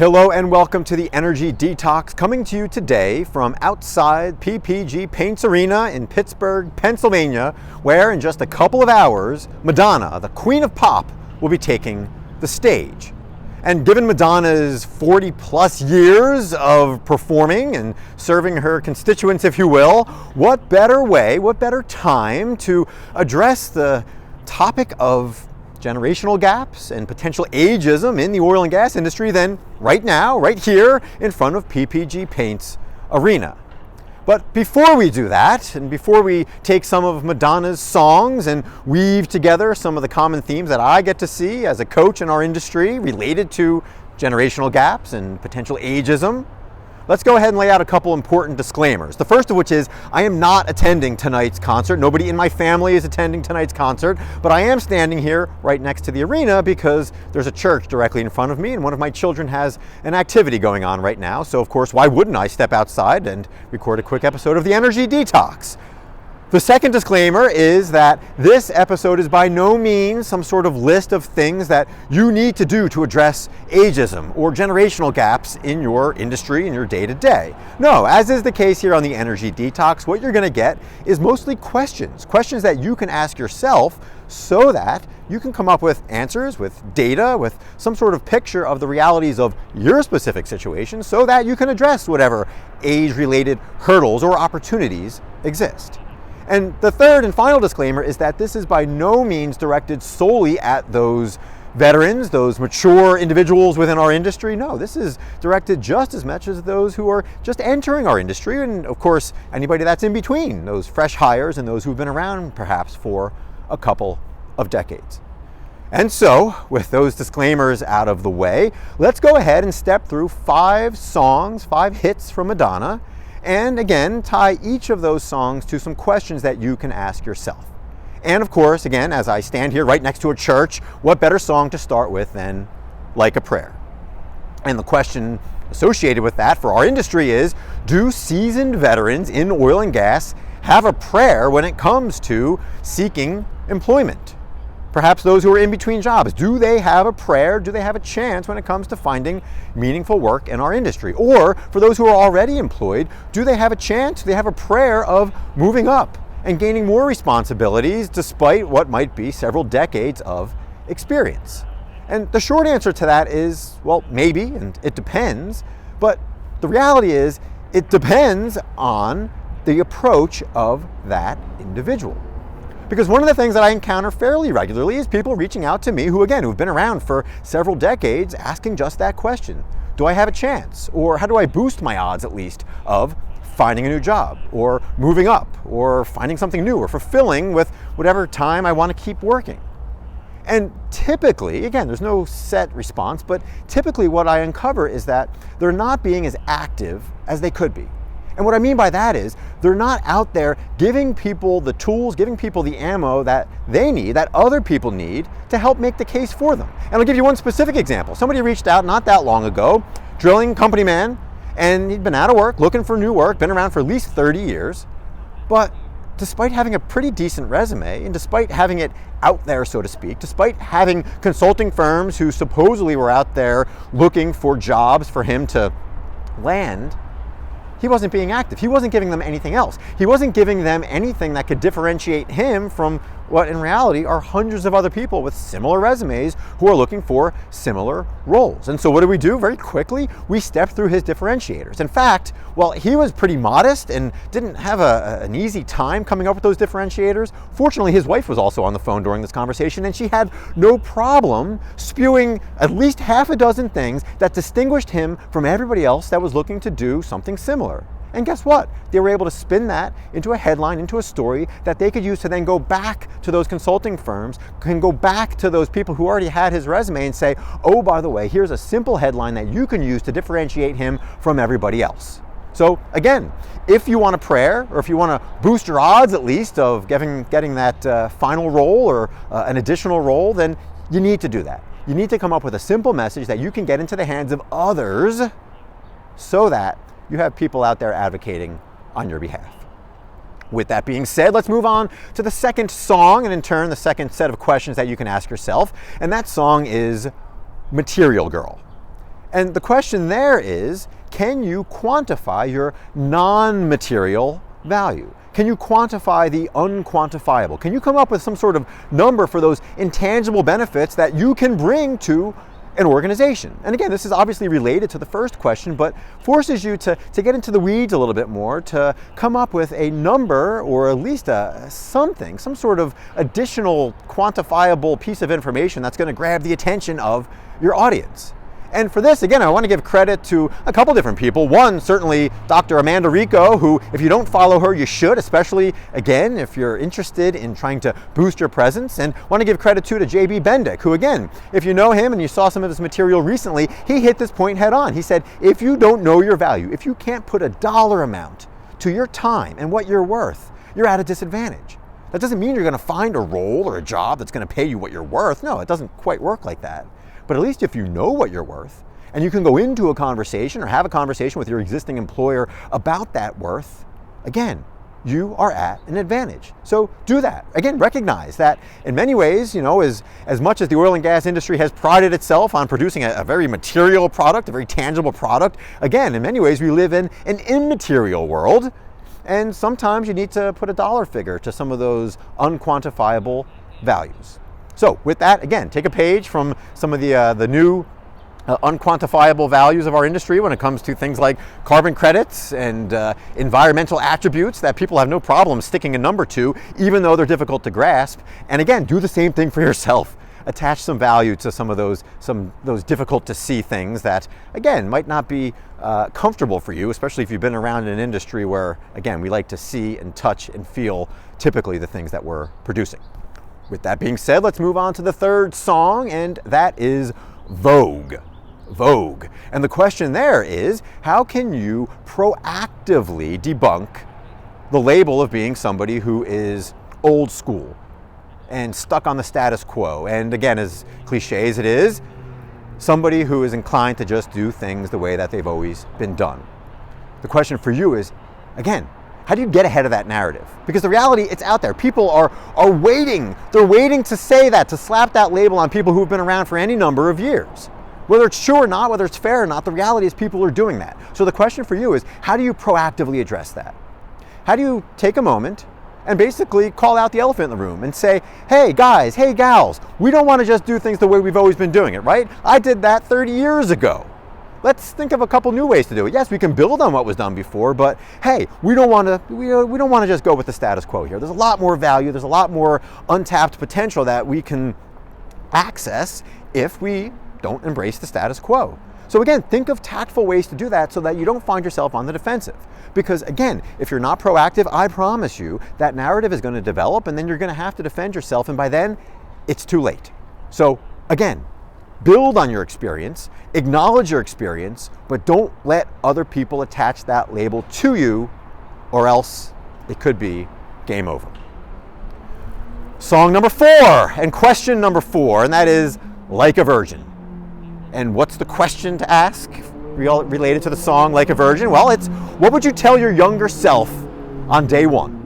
Hello and welcome to the Energy Detox, coming to you today from outside PPG Paints Arena in Pittsburgh, Pennsylvania, where in just a couple of hours, Madonna, the queen of pop, will be taking the stage. And given Madonna's 40 plus years of performing and serving her constituents, if you will, what better way, what better time to address the topic of generational gaps and potential ageism in the oil and gas industry than right now, right here in front of PPG Paints Arena. But before we do that, and before we take some of Madonna's songs and weave together some of the common themes that I get to see as a coach in our industry related to generational gaps and potential ageism, let's go ahead and lay out a couple important disclaimers. The first of which is I am not attending tonight's concert. Nobody in my family is attending tonight's concert, but I am standing here right next to the arena because there's a church directly in front of me and one of my children has an activity going on right now. So of course, why wouldn't I step outside and record a quick episode of the Energy Detox? The second disclaimer is that this episode is by no means some sort of list of things that you need to do to address ageism or generational gaps in your industry and your day-to-day. No, as is the case here on the Energy Detox, what you're going to get is mostly questions that you can ask yourself so that you can come up with answers, with data, with some sort of picture of the realities of your specific situation so that you can address whatever age-related hurdles or opportunities exist. And the third and final disclaimer is that this is by no means directed solely at those veterans, those mature individuals within our industry. No, this is directed just as much as those who are just entering our industry, and of course, anybody that's in between, those fresh hires and those who've been around perhaps for a couple of decades. And so, with those disclaimers out of the way, let's go ahead and step through 5 songs, 5 hits from Madonna, and again, tie each of those songs to some questions that you can ask yourself. And of course, again, as I stand here right next to a church, what better song to start with than Like a Prayer? And the question associated with that for our industry is, do seasoned veterans in oil and gas have a prayer when it comes to seeking employment? Perhaps those who are in between jobs, do they have a prayer? Do they have a chance when it comes to finding meaningful work in our industry? Or for those who are already employed, do they have a chance? Do they have a prayer of moving up and gaining more responsibilities despite what might be several decades of experience? And the short answer to that is, well, maybe, and it depends. But the reality is, it depends on the approach of that individual. Because one of the things that I encounter fairly regularly is people reaching out to me who've been around for several decades asking just that question. Do I have a chance? Or how do I boost my odds, at least, of finding a new job or moving up or finding something new or fulfilling with whatever time I want to keep working? And typically, again, there's no set response, but typically what I uncover is that they're not being as active as they could be. And what I mean by that is they're not out there giving people the tools, giving people the ammo that they need, that other people need to help make the case for them. And I'll give you one specific example. Somebody reached out not that long ago, drilling company man, and he'd been out of work, looking for new work, been around for at least 30 years. But despite having a pretty decent resume, and despite having it out there, so to speak, despite having consulting firms who supposedly were out there looking for jobs for him to land, he wasn't being active. He wasn't giving them anything else. He wasn't giving them anything that could differentiate him from what in reality are hundreds of other people with similar resumes who are looking for similar roles. And so what do? Very quickly, we step through his differentiators. In fact, while he was pretty modest and didn't have an easy time coming up with those differentiators, fortunately his wife was also on the phone during this conversation and she had no problem spewing at least half a dozen things that distinguished him from everybody else that was looking to do something similar. And guess what? They were able to spin that into a headline, into a story that they could use to then go back to those consulting firms, can go back to those people who already had his resume and say, oh, by the way, here's a simple headline that you can use to differentiate him from everybody else. So again, if you want a prayer, or if you want to boost your odds at least of getting that final role or an additional role, then you need to do that. You need to come up with a simple message that you can get into the hands of others so that you have people out there advocating on your behalf. With that being said, let's move on to the second song, and in turn, the second set of questions that you can ask yourself. And that song is Material Girl. And the question there is, can you quantify your non-material value? Can you quantify the unquantifiable? Can you come up with some sort of number for those intangible benefits that you can bring to an organization? And again, this is obviously related to the first question, but forces you to get into the weeds a little bit more, to come up with a number or at least some sort of additional quantifiable piece of information that's going to grab the attention of your audience. And for this, again, I want to give credit to a couple different people. One, certainly Dr. Amanda Rico, who, if you don't follow her, you should, especially, again, if you're interested in trying to boost your presence. And want to give credit to JB Bendick, who, again, if you know him and you saw some of his material recently, he hit this point head on. He said, if you don't know your value, if you can't put a dollar amount to your time and what you're worth, you're at a disadvantage. That doesn't mean you're going to find a role or a job that's going to pay you what you're worth. No, it doesn't quite work like that. But at least if you know what you're worth, and you can go into a conversation or have a conversation with your existing employer about that worth, again, you are at an advantage. So do that. Again, recognize that in many ways, as much as the oil and gas industry has prided itself on producing a very material product, a very tangible product, again, in many ways we live in an immaterial world, and sometimes you need to put a dollar figure to some of those unquantifiable values. So with that, again, take a page from some of the new unquantifiable values of our industry when it comes to things like carbon credits and environmental attributes that people have no problem sticking a number to, even though they're difficult to grasp. And again, do the same thing for yourself. Attach some value to some of those difficult to see things that, again, might not be comfortable for you, especially if you've been around in an industry where, again, we like to see and touch and feel typically the things that we're producing. With that being said, let's move on to the third song, and that is Vogue. Vogue. And the question there is, how can you proactively debunk the label of being somebody who is old school and stuck on the status quo? And again, as cliche as it is, somebody who is inclined to just do things the way that they've always been done. The question for you is, again, how do you get ahead of that narrative? Because the reality, it's out there. People are waiting. They're waiting to say that, to slap that label on people who've been around for any number of years. Whether it's true or not, whether it's fair or not, the reality is people are doing that. So the question for you is, how do you proactively address that? How do you take a moment and basically call out the elephant in the room and say, hey guys, hey gals, we don't want to just do things the way we've always been doing it, right? I did that 30 years ago. Let's think of a couple new ways to do it. Yes, we can build on what was done before, but hey, we don't want to just go with the status quo here. There's a lot more value, there's a lot more untapped potential that we can access if we don't embrace the status quo. So again, think of tactful ways to do that so that you don't find yourself on the defensive. Because again, if you're not proactive, I promise you that narrative is going to develop and then you're going to have to defend yourself, and by then it's too late. So again, build on your experience, acknowledge your experience, but don't let other people attach that label to you, or else it could be game over. Song number 4 and question number 4, and that is Like a Virgin. And what's the question to ask related to the song Like a Virgin? Well, it's, what would you tell your younger self on day one?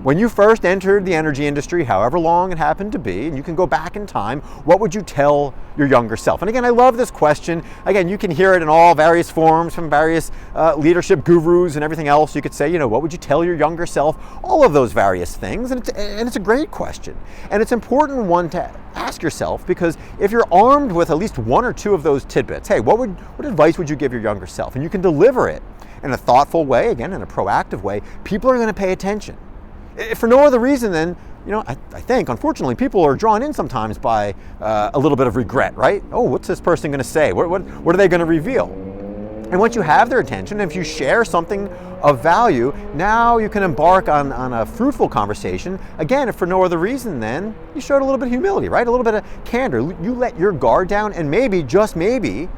When you first entered the energy industry, however long it happened to be, and you can go back in time, what would you tell your younger self? And again, I love this question. Again, you can hear it in all various forms from various leadership gurus and everything else. You could say, what would you tell your younger self? All of those various things. And it's a great question. And it's an important one to ask yourself, because if you're armed with at least one or two of those tidbits, hey, what advice would you give your younger self? And you can deliver it in a thoughtful way, again, in a proactive way, people are going to pay attention. If for no other reason than, I think, unfortunately, people are drawn in sometimes by a little bit of regret, right? Oh, what's this person going to say? What are they going to reveal? And once you have their attention, if you share something of value, now you can embark on a fruitful conversation. Again, if for no other reason than you showed a little bit of humility, right? A little bit of candor. You let your guard down, and maybe, just maybe,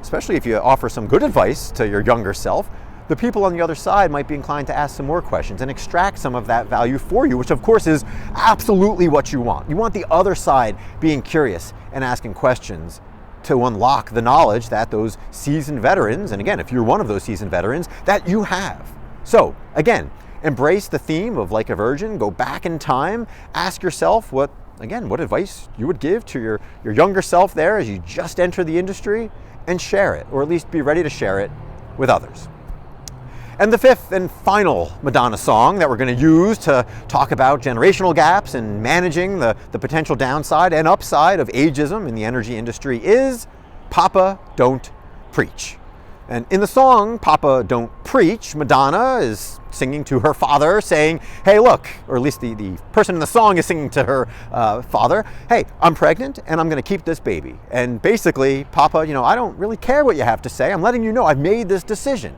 especially if you offer some good advice to your younger self, the people on the other side might be inclined to ask some more questions and extract some of that value for you, which of course is absolutely what you want. You want the other side being curious and asking questions to unlock the knowledge that those seasoned veterans, and again, if you're one of those seasoned veterans, that you have. So again, embrace the theme of Like a Virgin, go back in time, ask yourself what advice you would give to your younger self there as you just enter the industry, and share it, or at least be ready to share it with others. And the fifth and final Madonna song that we're going to use to talk about generational gaps and managing the potential downside and upside of ageism in the energy industry is Papa Don't Preach. And in the song, Papa Don't Preach, Madonna is singing to her father saying, hey, look, or at least the person in the song is singing to her father, hey, I'm pregnant and I'm going to keep this baby. And basically, Papa, I don't really care what you have to say. I'm letting you know I've made this decision.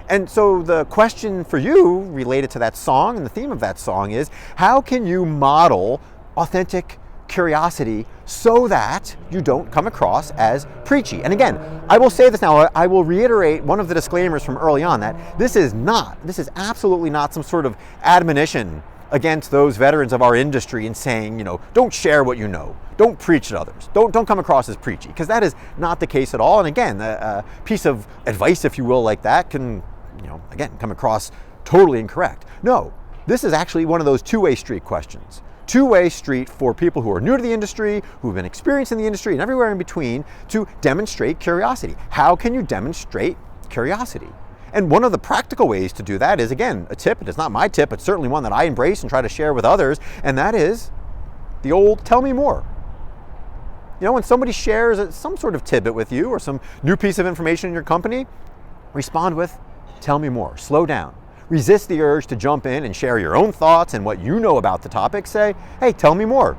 And so the question for you related to that song and the theme of that song is, how can you model authentic curiosity so that you don't come across as preachy? And again, I will say this now, I will reiterate one of the disclaimers from early on, that this is absolutely not some sort of admonition against those veterans of our industry and saying, don't share what you know, don't preach to others, don't come across as preachy, because that is not the case at all. And again, a piece of advice, if you will, like that can, again, come across totally incorrect. No, this is actually one of those two-way street questions. Two-way street for people who are new to the industry, who've been experienced in the industry and everywhere in between, to demonstrate curiosity. How can you demonstrate curiosity? And one of the practical ways to do that is, again, a tip. It is not my tip, but certainly one that I embrace and try to share with others, and that is the old tell me more. When somebody shares some sort of tidbit with you or some new piece of information in your company, respond with, tell me more. Slow down. Resist the urge to jump in and share your own thoughts and what you know about the topic. Say, hey, tell me more.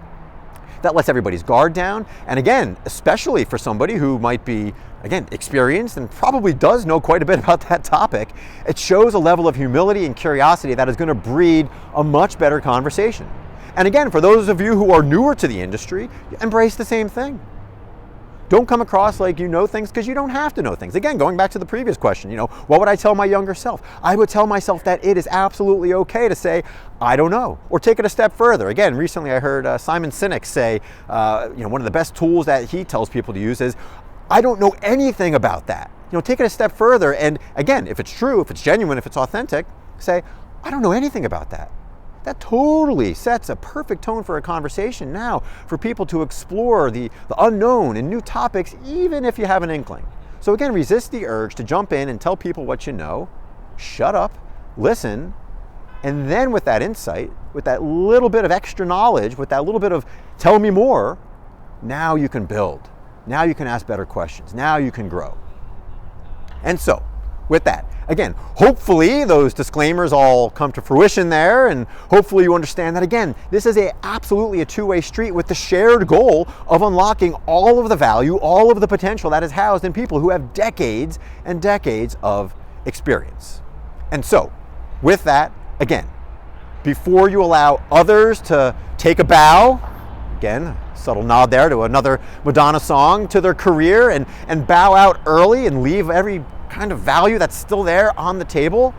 That lets everybody's guard down. And again, especially for somebody who might be, again, experienced and probably does know quite a bit about that topic, it shows a level of humility and curiosity that is going to breed a much better conversation. And again, for those of you who are newer to the industry, embrace the same thing. Don't come across like you know things, because you don't have to know things. Again, going back to the previous question, what would I tell my younger self? I would tell myself that it is absolutely okay to say, I don't know, or take it a step further. Again, recently I heard Simon Sinek say, one of the best tools that he tells people to use is, I don't know anything about that. Take it a step further. And again, if it's true, if it's genuine, if it's authentic, say, I don't know anything about that. That totally sets a perfect tone for a conversation now for people to explore the unknown and new topics, even if you have an inkling. So again, resist the urge to jump in and tell people what you know, shut up, listen, and then with that insight, with that little bit of extra knowledge, with that little bit of tell me more, now you can build. Now you can ask better questions. Now you can grow. And so, with that, again, hopefully those disclaimers all come to fruition there, and hopefully you understand that, again, this is absolutely a two-way street with the shared goal of unlocking all of the value, all of the potential that is housed in people who have decades and decades of experience. And so, with that, again, before you allow others to take a bow, again, subtle nod there to another Madonna song, to their career and bow out early and leave every kind of value that's still there on the table,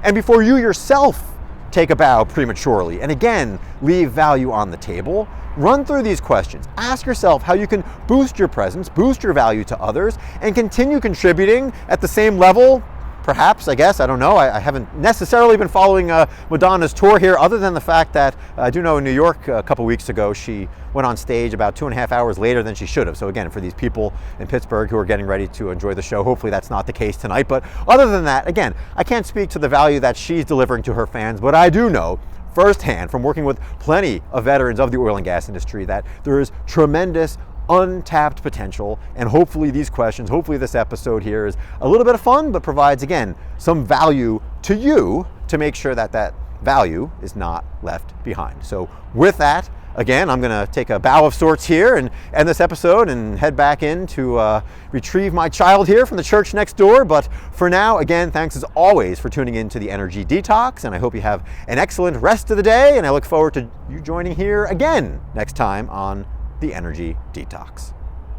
and before you yourself take a bow prematurely and again leave value on the table, run through these questions. Ask yourself how you can boost your presence, boost your value to others, and continue contributing at the same level. Perhaps, I guess, I don't know. I haven't necessarily been following Madonna's tour here, other than the fact that I do know in New York a couple weeks ago, she went on stage about 2.5 hours later than she should have. So again, for these people in Pittsburgh who are getting ready to enjoy the show, hopefully that's not the case tonight. But other than that, again, I can't speak to the value that she's delivering to her fans, but I do know firsthand from working with plenty of veterans of the oil and gas industry that there is tremendous untapped potential, and hopefully these questions, hopefully this episode here is a little bit of fun, but provides, again, some value to you to make sure that that value is not left behind. So with that, again, I'm going to take a bow of sorts here and end this episode and head back in to retrieve my child here from the church next door. But for now, again, thanks as always for tuning in to the Energy Detox, and I hope you have an excellent rest of the day, and I look forward to you joining here again next time on the Energy Detox.